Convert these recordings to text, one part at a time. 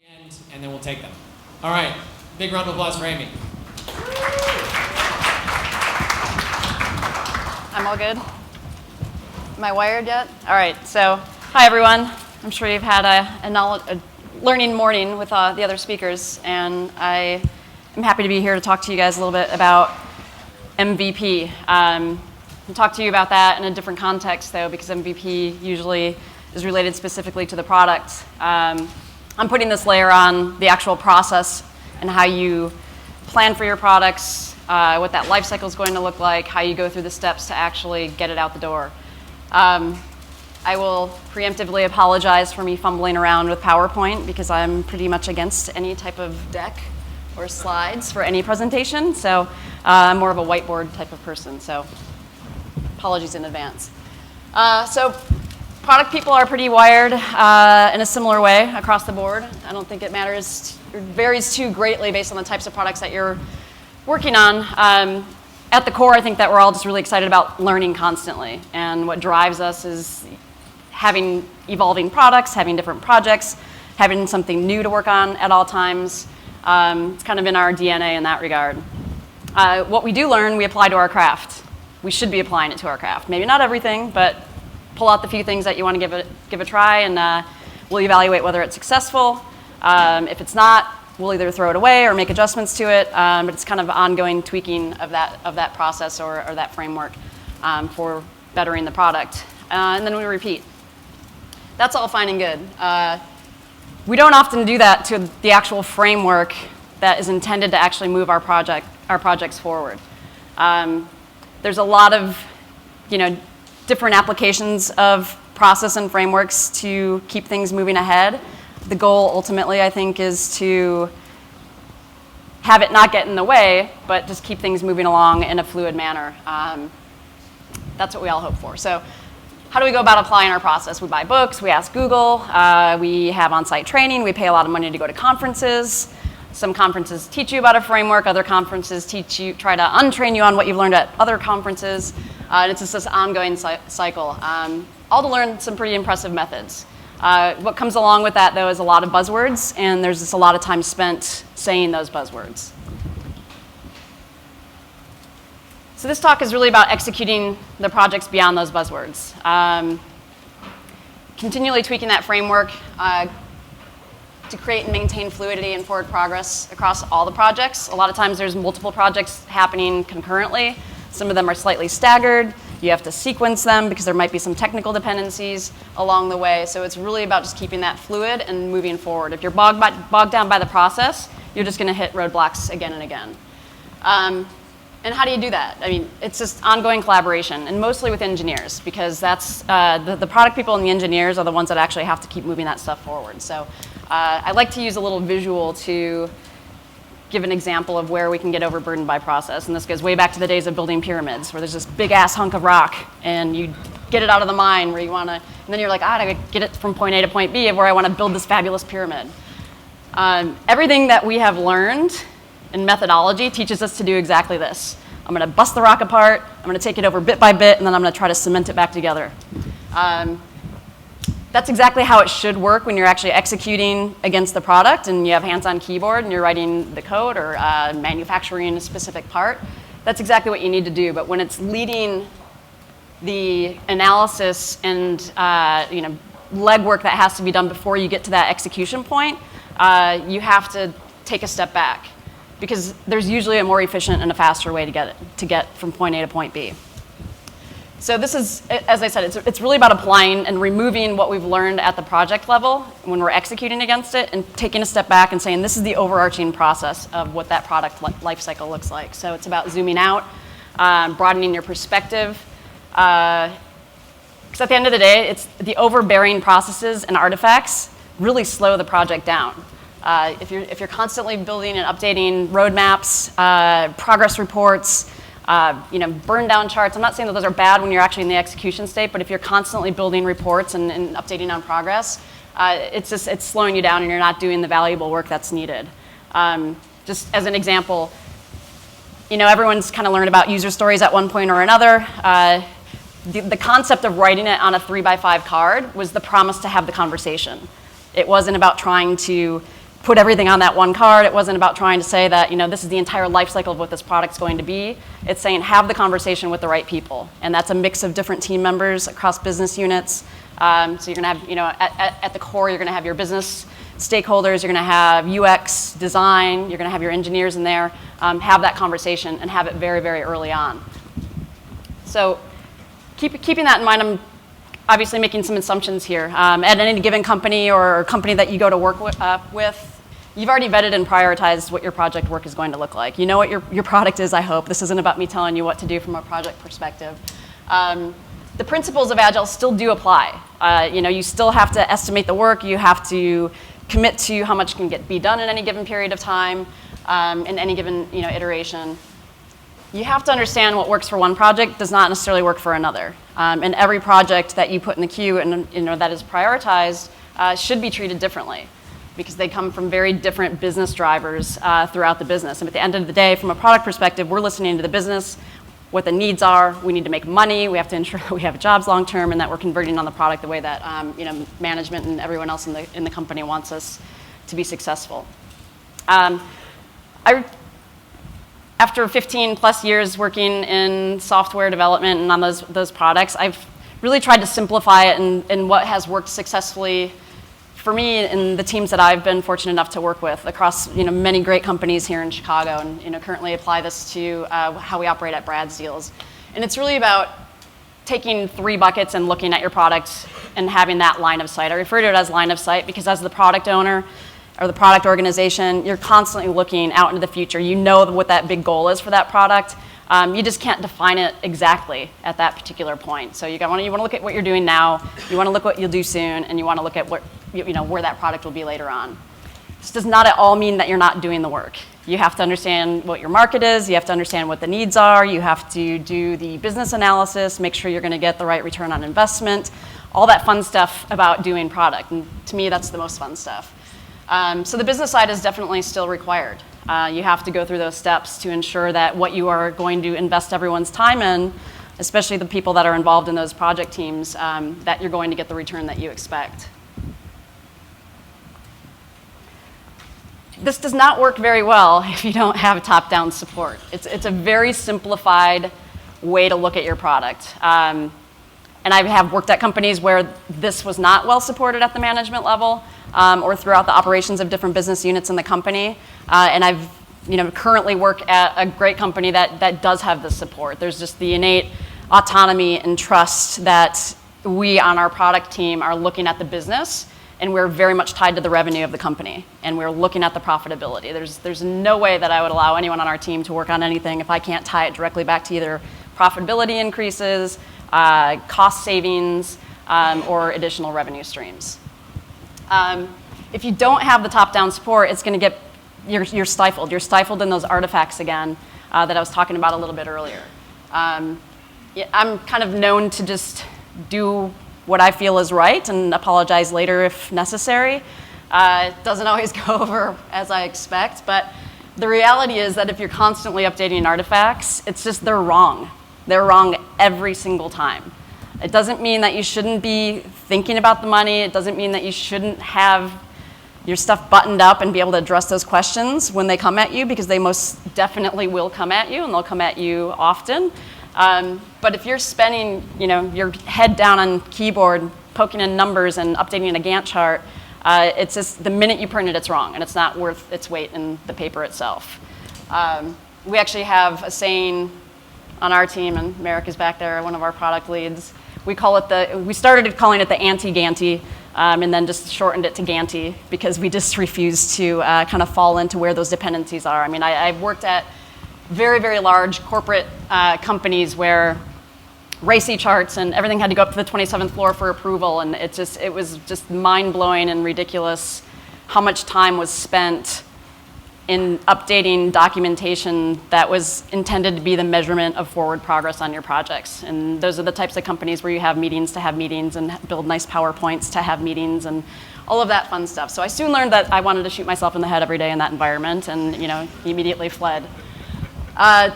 And then we'll take them. All right, big round of applause for Amy. I'm all good. Am I wired yet? All right, so hi everyone. I'm sure you've had a learning morning with the other speakers, and I am happy to be here to talk to you guys a little bit about MVP. I'll talk to you about that in a different context though, because MVP usually is related specifically to the product. I'm putting this layer on the actual process and how you plan for your products, what that life cycle is going to look like, how you go through the steps to actually get it out the door. I will preemptively apologize for me fumbling around with PowerPoint because I'm pretty much against any type of deck or slides for any presentation. So I'm more of a whiteboard type of person, so apologies in advance. So product people are pretty wired in a similar way across the board. I don't think it varies too greatly based on the types of products that you're working on. At the core, I think that we're all just really excited about learning constantly. And what drives us is having evolving products, having different projects, having something new to work on at all times. It's kind of in our DNA in that regard. What we do learn, we apply to our craft. We should be applying it to our craft. Maybe not everything, but pull out the few things that you want to give a try, and we'll evaluate whether it's successful. If it's not, we'll either throw it away or make adjustments to it, but it's kind of ongoing tweaking of that process or that framework for bettering the product. And then we repeat. That's all fine and good. We don't often do that to the actual framework that is intended to actually move our projects forward. There's a lot of, different applications of process and frameworks to keep things moving ahead. The goal ultimately, I think, is to have it not get in the way, but just keep things moving along in a fluid manner. That's what we all hope for. So how do we go about applying our process? We buy books, we ask Google, we have on-site training, we pay a lot of money to go to conferences. Some conferences teach you about a framework, other conferences try to untrain you on what you've learned at other conferences. And it's just this ongoing cycle, all to learn some pretty impressive methods. What comes along with that, though, is a lot of buzzwords, and there's just a lot of time spent saying those buzzwords. So this talk is really about executing the projects beyond those buzzwords. Continually tweaking that framework to create and maintain fluidity and forward progress across all the projects. A lot of times there's multiple projects happening concurrently. Some of them are slightly staggered. You have to sequence them because there might be some technical dependencies along the way. So it's really about just keeping that fluid and moving forward. If you're bogged down by the process, you're just going to hit roadblocks again and again. And how do you do that? I mean, it's just ongoing collaboration, and mostly with engineers, because that's the product people and the engineers are the ones that actually have to keep moving that stuff forward. So I like to use a little visual to give an example of where we can get overburdened by process. And this goes way back to the days of building pyramids, where there's this big ass hunk of rock and you get it out of the mine where you want to, and then you're like, I gotta get it from point A to point B of where I want to build this fabulous pyramid. Everything that we have learned in methodology teaches us to do exactly this. I'm gonna bust the rock apart, I'm gonna take it over bit by bit, and then I'm gonna try to cement it back together. That's exactly how it should work when you're actually executing against the product and you have hands-on keyboard and you're writing the code or manufacturing a specific part. That's exactly what you need to do. But when it's leading the analysis and legwork that has to be done before you get to that execution point, you have to take a step back because there's usually a more efficient and a faster way to get from point A to point B. So this is, as I said, it's really about applying and removing what we've learned at the project level when we're executing against it and taking a step back and saying this is the overarching process of what that product life cycle looks like. So it's about zooming out, broadening your perspective. Because at the end of the day, it's the overbearing processes and artifacts really slow the project down. If you're constantly building and updating roadmaps, progress reports, burn down charts. I'm not saying that those are bad when you're actually in the execution state, but if you're constantly building reports and updating on progress, it's slowing you down and you're not doing the valuable work that's needed. Just as an example, everyone's kind of learned about user stories at one point or another. The concept of writing it on a 3x5 card was the promise to have the conversation. It wasn't about trying to put everything on that one card. It wasn't about trying to say that, this is the entire life cycle of what this product's going to be. It's saying have the conversation with the right people. And that's a mix of different team members across business units. So you're going to have, at the core, you're going to have your business stakeholders, you're going to have UX design, you're going to have your engineers in there. Have that conversation and have it very, very early on. So keeping that in mind, I'm obviously making some assumptions here. At any given company or company that you go to work with, you've already vetted and prioritized what your project work is going to look like. You know what your product is, I hope. This isn't about me telling you what to do from a project perspective. The principles of Agile still do apply. You still have to estimate the work. You have to commit to how much can be done in any given period of time, in any given iteration. You have to understand what works for one project does not necessarily work for another. And every project that you put in the queue and that is prioritized should be treated differently because they come from very different business drivers throughout the business. And at the end of the day, from a product perspective, we're listening to the business, what the needs are. We need to make money. We have to ensure that we have jobs long term and that we're converting on the product the way that management and everyone else in the company wants us to be successful. After 15 plus years working in software development and on those products, I've really tried to simplify it in what has worked successfully for me and the teams that I've been fortunate enough to work with across many great companies here in Chicago, and currently apply this to how we operate at Brad's Deals. And it's really about taking 3 buckets and looking at your product and having that line of sight. I refer to it as line of sight because as the product owner or the product organization, you're constantly looking out into the future. You know what that big goal is for that product. You just can't define it exactly at that particular point. So you want to look at what you're doing now, you want to look at what you'll do soon, and you want to look at what where that product will be later on. This does not at all mean that you're not doing the work. You have to understand what your market is, you have to understand what the needs are, you have to do the business analysis, make sure you're going to get the right return on investment, all that fun stuff about doing product. And to me, that's the most fun stuff. So the business side is definitely still required. You have to go through those steps to ensure that what you are going to invest everyone's time in, especially the people that are involved in those project teams, that you're going to get the return that you expect. This does not work very well if you don't have top-down support. It's a very simplified way to look at your product. And I have worked at companies where this was not well supported at the management level or throughout the operations of different business units in the company. And I've currently work at a great company that does have this support. There's just the innate autonomy and trust that we on our product team are looking at the business, and we're very much tied to the revenue of the company, and we're looking at the profitability. There's no way that I would allow anyone on our team to work on anything if I can't tie it directly back to either profitability increases, cost savings, or additional revenue streams. If you don't have the top-down support, it's going to get, you're stifled. You're stifled in those artifacts again that I was talking about a little bit earlier. I'm kind of known to just do what I feel is right and apologize later if necessary. It doesn't always go over as I expect, but the reality is that if you're constantly updating artifacts, it's just they're wrong. They're wrong every single time. It doesn't mean that you shouldn't be thinking about the money. It doesn't mean that you shouldn't have your stuff buttoned up and be able to address those questions when they come at you, because they most definitely will come at you, and they'll come at you often. But if you're spending, your head down on keyboard, poking in numbers and updating a Gantt chart, it's just the minute you print it, it's wrong, and it's not worth its weight in the paper itself. We actually have a saying on our team, and Merrick is back there, one of our product leads. We started calling it the anti-Ganty, and then just shortened it to Ganty because we just refused to kind of fall into where those dependencies are. I mean, I've worked at very, very large corporate companies where RACI charts and everything had to go up to the 27th floor for approval, and it was just mind-blowing and ridiculous how much time was spent in updating documentation that was intended to be the measurement of forward progress on your projects. And those are the types of companies where you have meetings to have meetings and build nice PowerPoints to have meetings and all of that fun stuff. So I soon learned that I wanted to shoot myself in the head every day in that environment, and immediately fled.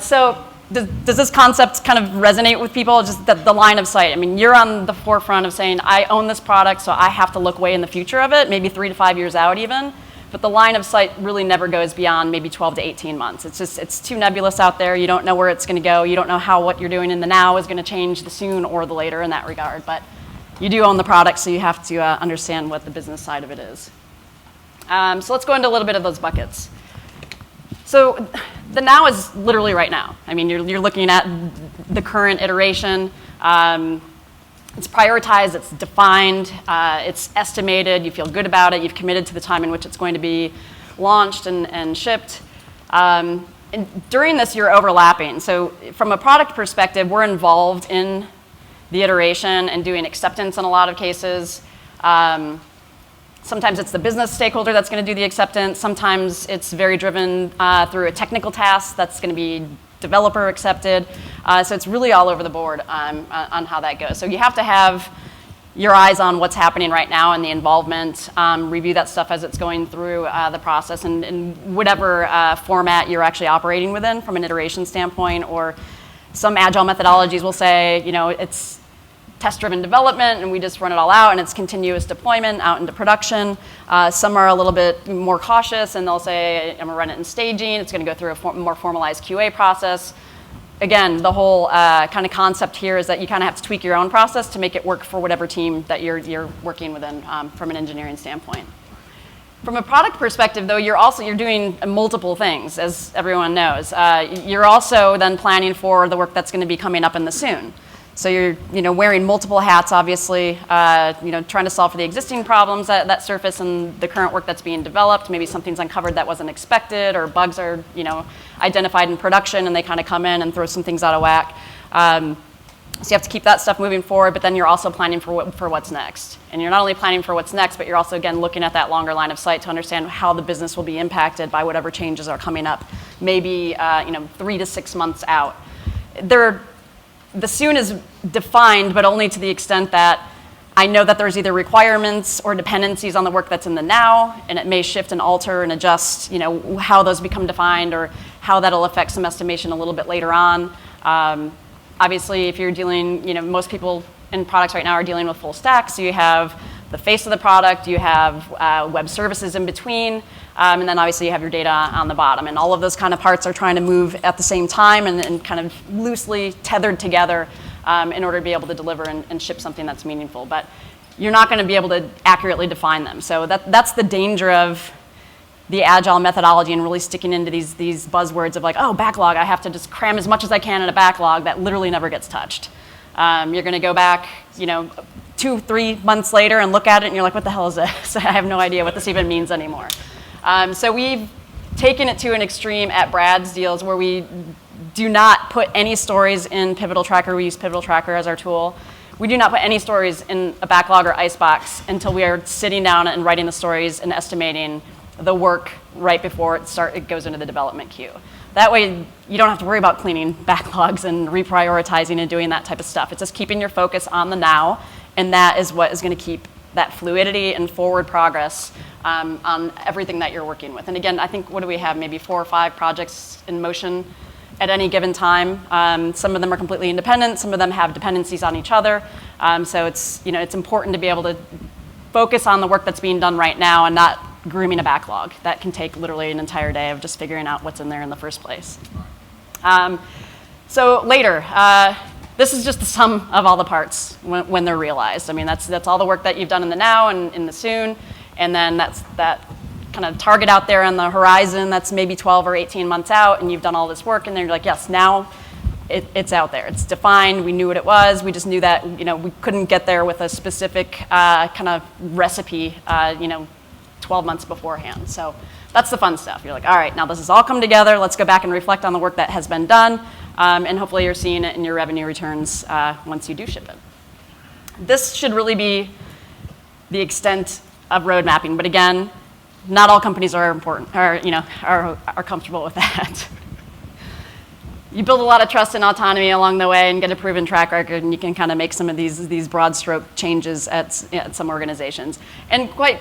So does this concept kind of resonate with people? Just the line of sight. I mean, you're on the forefront of saying, I own this product, so I have to look way in the future of it, maybe 3 to 5 years out even. but the line of sight really never goes beyond maybe 12 to 18 months. It's too nebulous out there. You don't know where it's going to go. You don't know how what you're doing in the now is going to change the soon or the later in that regard. But you do own the product, so you have to understand what the business side of it is. So let's go into a little bit of those buckets. So the now is literally right now. I mean, you're looking at the current iteration. It's prioritized, it's defined, it's estimated, you feel good about it, you've committed to the time in which it's going to be launched and shipped. And during this, you're overlapping. So from a product perspective, we're involved in the iteration and doing acceptance in a lot of cases. Sometimes it's the business stakeholder that's going to do the acceptance. Sometimes it's very driven through a technical task that's going to be developer accepted. So it's really all over the board on how that goes. So you have to have your eyes on what's happening right now and the involvement, review that stuff as it's going through the process and whatever format you're actually operating within from an iteration standpoint. Or some agile methodologies will say, you know, it's test-driven development and we just run it all out and it's continuous deployment out into production. Some are a little bit more cautious and they'll say, I'm gonna run it in staging, it's gonna go through a more formalized QA process. Again, the whole kind of concept here is that you kind of have to tweak your own process to make it work for whatever team that you're working within from an engineering standpoint. From a product perspective, though, you're doing multiple things, as everyone knows. You're also then planning for the work that's going to be coming up in the soon. So you're wearing multiple hats, obviously, trying to solve for the existing problems that surface and the current work that's being developed. Maybe something's uncovered that wasn't expected, or bugs are identified in production and they kind of come in and throw some things out of whack. So you have to keep that stuff moving forward, but then you're also planning for what's next. And you're not only planning for what's next, but you're also, again, looking at that longer line of sight to understand how the business will be impacted by whatever changes are coming up, maybe 3 to 6 months out. The soon is defined, but only to the extent that I know that there's either requirements or dependencies on the work that's in the now, and it may shift and alter and adjust, how those become defined or how that'll affect some estimation a little bit later on. Obviously, if you're dealing, most people in products right now are dealing with full stacks. So you have the face of the product, you have web services in between, and then obviously you have your data on the bottom. And all of those kind of parts are trying to move at the same time and kind of loosely tethered together in order to be able to deliver and ship something that's meaningful. But you're not going to be able to accurately define them. So that's the danger of the agile methodology and really sticking into these buzzwords of like, oh, backlog, I have to just cram as much as I can in a backlog that literally never gets touched. You're going to go back, 2-3 months later and look at it and you're like, what the hell is this? I have no idea what this even means anymore. So we've taken it to an extreme at Brad's deals where we do not put any stories in Pivotal Tracker. We use Pivotal Tracker as our tool. We do not put any stories in a backlog or icebox until we are sitting down and writing the stories and estimating the work right before it goes into the development queue. That way, you don't have to worry about cleaning backlogs and reprioritizing and doing that type of stuff. It's just keeping your focus on the now, and that is what is going to keep that fluidity and forward progress on everything that you're working with. And again, I think, what do we have, maybe 4 or 5 projects in motion at any given time. Some of them are completely independent, some of them have dependencies on each other. So it's important to be able to focus on the work that's being done right now and not grooming a backlog. That can take literally an entire day of just figuring out what's in there in the first place. So later, this is just the sum of all the parts when they're realized. I mean, that's all the work that you've done in the now and in the soon, and then that's that kind of target out there on the horizon that's maybe 12 or 18 months out, and you've done all this work, and then you're like, yes, now it's out there. It's defined. We knew what it was. We just knew that we couldn't get there with a specific kind of recipe 12 months beforehand. So that's the fun stuff. You're like, all right, now this has all come together. Let's go back and reflect on the work that has been done, and hopefully you're seeing it in your revenue returns once you do ship it. This should really be the extent of road mapping, but again, not all companies are comfortable with that. You build a lot of trust and autonomy along the way and get a proven track record, and you can kind of make some of these broad stroke changes at some organizations. And quite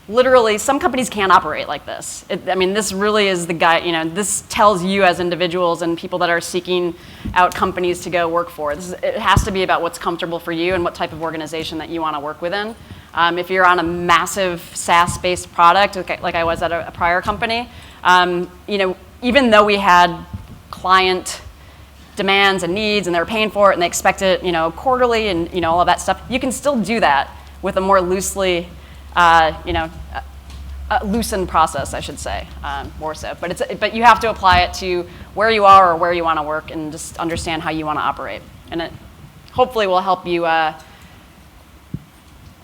literally, some companies can't operate like this. This really is the guide. This tells you as individuals and people that are seeking out companies to go work for. It has to be about what's comfortable for you and what type of organization that you want to work within. If you're on a massive SaaS-based product, like I was at a prior company, even though we had client demands and needs, and they were paying for it, and they expect it, quarterly, and all of that stuff, you can still do that with a more loosely, loosened process, I should say, more so. But you have to apply it to where you are or where you want to work, and just understand how you want to operate, and it hopefully will help you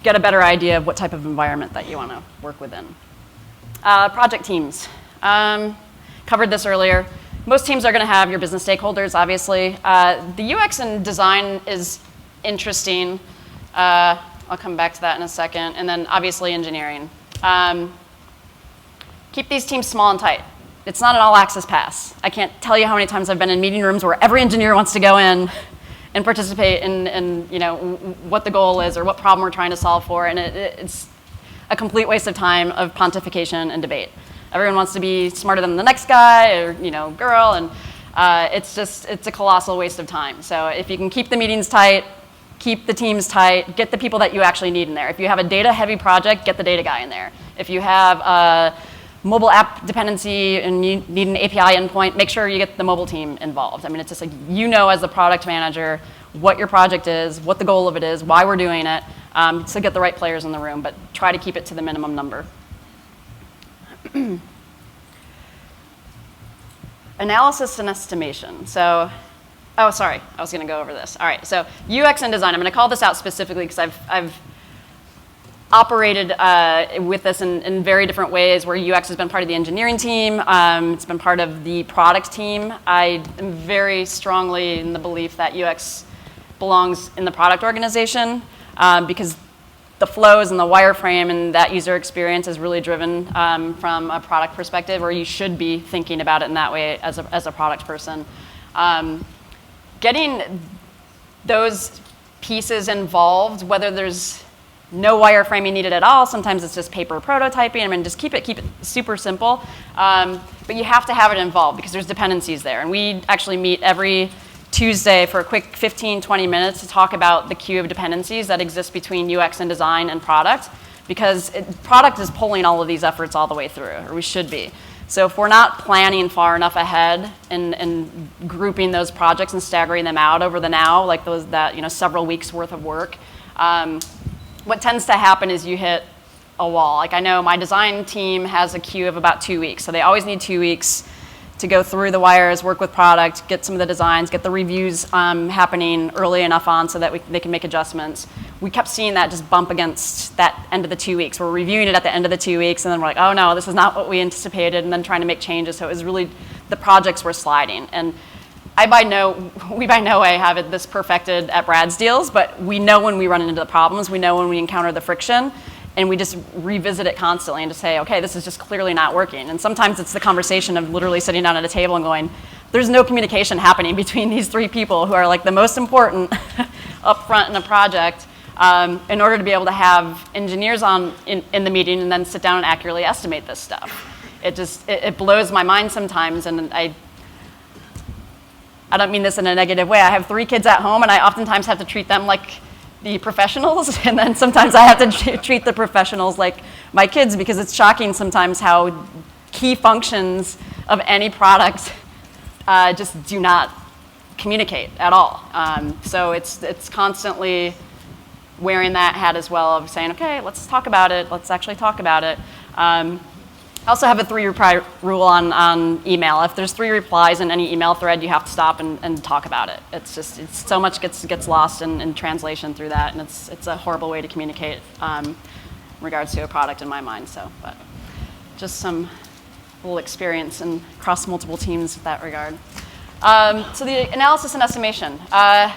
get a better idea of what type of environment that you want to work within. Project teams. Covered this earlier. Most teams are going to have your business stakeholders, obviously. The UX and design is interesting. I'll come back to that in a second. And then obviously engineering. Keep these teams small and tight. It's not an all-access pass. I can't tell you how many times I've been in meeting rooms where every engineer wants to go in and participate in what the goal is or what problem we're trying to solve for, and it's a complete waste of time of pontification and debate. Everyone wants to be smarter than the next guy or girl, and it's a colossal waste of time. So if you can keep the meetings tight, keep the teams tight, get the people that you actually need in there. If you have a data-heavy project, get the data guy in there. If you have a mobile app dependency and you need an API endpoint, make sure you get the mobile team involved. I mean, it's just like, as the product manager what your project is, what the goal of it is, why we're doing it, so get the right players in the room, but try to keep it to the minimum number. Analysis and estimation. So, I was going to go over this. All right, so UX and design. I'm going to call this out specifically because I've operated with this in very different ways, where UX has been part of the engineering team, it's been part of the product team. I am very strongly in the belief that UX belongs in the product organization, because the flows and the wireframe and that user experience is really driven from a product perspective, or you should be thinking about it in that way as a product person. Getting those pieces involved, whether there's no wireframing needed at all, sometimes it's just paper prototyping. I mean, just keep it super simple. But you have to have it involved because there's dependencies there. And we actually meet every Tuesday for a quick 15, 20 minutes to talk about the queue of dependencies that exist between UX and design and product, because product is pulling all of these efforts all the way through, or we should be. So if we're not planning far enough ahead and grouping those projects and staggering them out over the now, like several weeks worth of work, what tends to happen is you hit a wall. Like I know my design team has a queue of about 2 weeks, so they always need 2 weeks to go through the wires, work with product, get some of the designs, get the reviews happening early enough on so that they can make adjustments. We kept seeing that just bump against that end of the 2 weeks. We're reviewing it at the end of the 2 weeks, and then we're like, oh no, this is not what we anticipated, and then trying to make changes. So it was really, the projects were sliding. And we by no way have this perfected at Brad's deals, but we know when we run into the problems, we know when we encounter the friction, and we just revisit it constantly and just say, okay, this is just clearly not working. And sometimes it's the conversation of literally sitting down at a table and going, there's no communication happening between these three people who are like the most important up front in a project, in order to be able to have engineers in the meeting and then sit down and accurately estimate this stuff. It blows my mind sometimes, and I don't mean this in a negative way. I have 3 kids at home, and I oftentimes have to treat them like the professionals, and then sometimes I have to treat the professionals like my kids, because it's shocking sometimes how key functions of any product just do not communicate at all. So it's constantly wearing that hat as well of saying, okay, let's talk about it. Let's actually talk about it. I also have a 3-reply rule on email. If there's 3 replies in any email thread, you have to stop and talk about it. It's so much gets lost in translation through that, and it's a horrible way to communicate in regards to a product in my mind. So, but just some little experience and across multiple teams with that regard. So the analysis and estimation. Have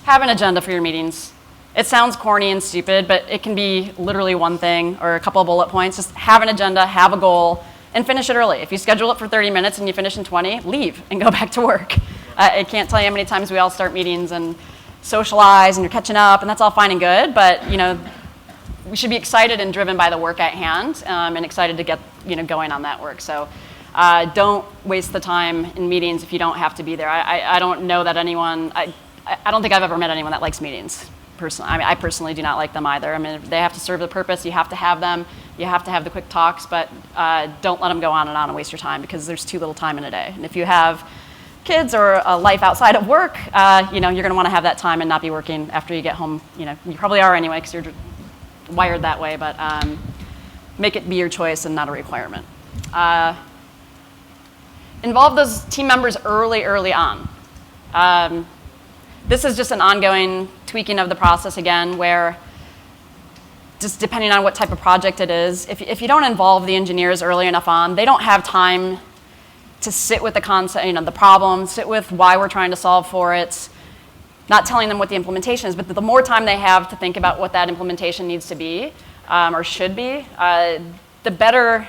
an agenda for your meetings. It sounds corny and stupid, but it can be literally one thing or a couple of bullet points. Just have an agenda, have a goal, and finish it early. If you schedule it for 30 minutes and you finish in 20, leave and go back to work. I can't tell you how many times we all start meetings and socialize and you're catching up, and that's all fine and good, but we should be excited and driven by the work at hand, and excited to get going on that work. So don't waste the time in meetings if you don't have to be there. I don't know that anyone, I don't think I've ever met anyone that likes meetings. I personally do not like them either. I mean, they have to serve the purpose. You have to have them. You have to have the quick talks, but don't let them go on and waste your time, because there's too little time in a day. And if you have kids or a life outside of work, you're going to want to have that time and not be working after you get home. You probably are anyway, because you're wired that way, but make it be your choice and not a requirement. Involve those team members early on. This is just an ongoing tweaking of the process again, where just depending on what type of project it is, if you don't involve the engineers early enough on, they don't have time to sit with the concept, the problem, sit with why we're trying to solve for it, not telling them what the implementation is, but the more time they have to think about what that implementation needs to be or should be, the better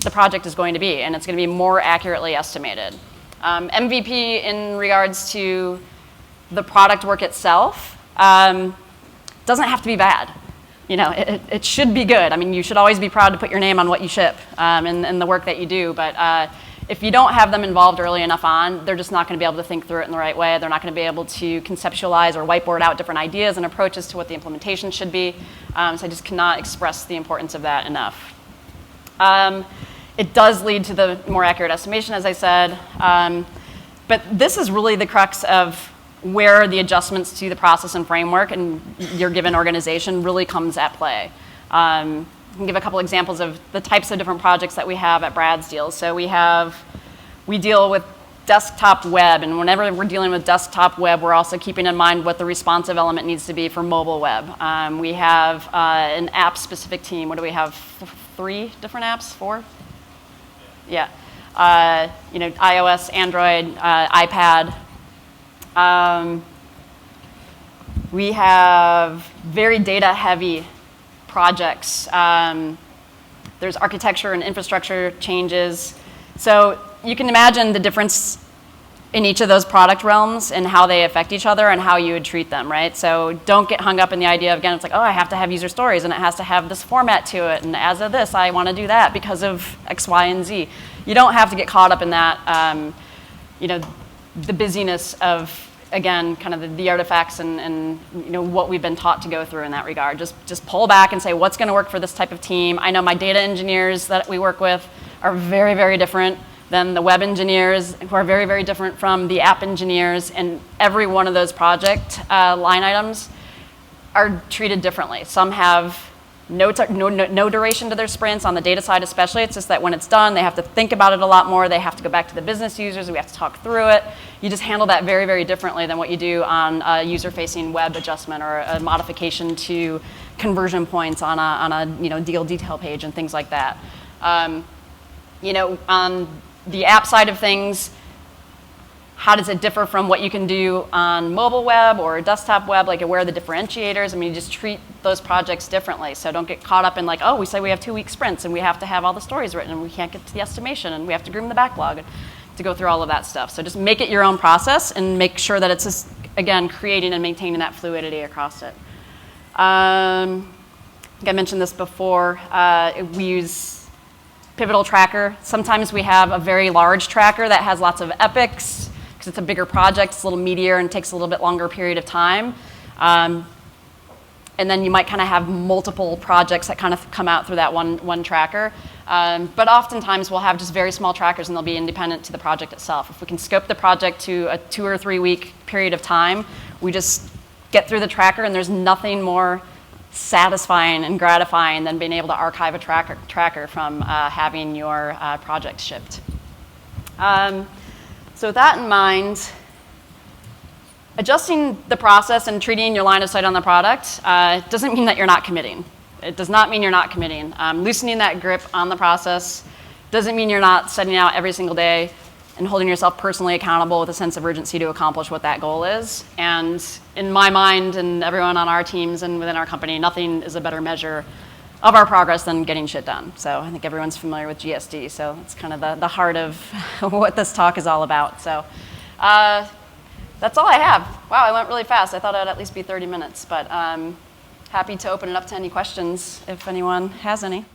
the project is going to be, and it's going to be more accurately estimated. MVP in regards to the product work itself doesn't have to be bad. It should be good. I mean, you should always be proud to put your name on what you ship and the work that you do, but if you don't have them involved early enough on, they're just not going to be able to think through it in the right way. They're not going to be able to conceptualize or whiteboard out different ideas and approaches to what the implementation should be. So I just cannot express the importance of that enough. It does lead to the more accurate estimation, as I said. But this is really the crux of where the adjustments to the process and framework and your given organization really comes at play. I can give a couple examples of the types of different projects that we have at Brad's Deals. So we deal with desktop web, and whenever we're dealing with desktop web, we're also keeping in mind what the responsive element needs to be for mobile web. We have an app-specific team. What do we have? 3 different apps? 4? Yeah. iOS, Android, iPad. We have very data-heavy projects. There's architecture and infrastructure changes. So you can imagine the difference in each of those product realms and how they affect each other and how you would treat them, right? So don't get hung up in the idea of, again, it's like, oh, I have to have user stories and it has to have this format to it, and as of this, I want to do that because of X, Y, and Z. You don't have to get caught up in that, the busyness of, again, kind of the artifacts and what we've been taught to go through in that regard. Just pull back and say, what's going to work for this type of team? I know my data engineers that we work with are very, very different than the web engineers, who are very, very different from the app engineers, and every one of those project line items are treated differently. Some have no duration to their sprints, on the data side especially. It's just that when it's done, they have to think about it a lot more. They have to go back to the business users. We have to talk through it. You just handle that very, very differently than what you do on a user-facing web adjustment or a modification to conversion points on a deal detail page and things like that. On the app side of things, how does it differ from what you can do on mobile web or desktop web? Like, where are the differentiators? I mean, you just treat those projects differently. So don't get caught up in like, oh, we say we have 2-week sprints and we have to have all the stories written and we can't get to the estimation and we have to groom the backlog to go through all of that stuff. So just make it your own process and make sure that it's just, again, creating and maintaining that fluidity across it. I think I mentioned this before. We use Pivotal Tracker. Sometimes we have a very large tracker that has lots of epics because it's a bigger project, it's a little meatier and takes a little bit longer period of time. And then you might kind of have multiple projects that kind of come out through that one tracker. But oftentimes we'll have just very small trackers and they'll be independent to the project itself. If we can scope the project to a 2 or 3 week period of time, we just get through the tracker, and there's nothing more satisfying and gratifying than being able to archive a tracker from having your project shipped. So with that in mind, adjusting the process and treating your line of sight on the product doesn't mean that you're not committing. It does not mean you're not committing. Loosening that grip on the process doesn't mean you're not setting out every single day and holding yourself personally accountable with a sense of urgency to accomplish what that goal is. And in my mind and everyone on our teams and within our company, nothing is a better measure of our progress than getting shit done. So I think everyone's familiar with GSD, so it's kind of the heart of what this talk is all about. So that's all I have. Wow, I went really fast. I thought I'd at least be 30 minutes, but happy to open it up to any questions if anyone has any.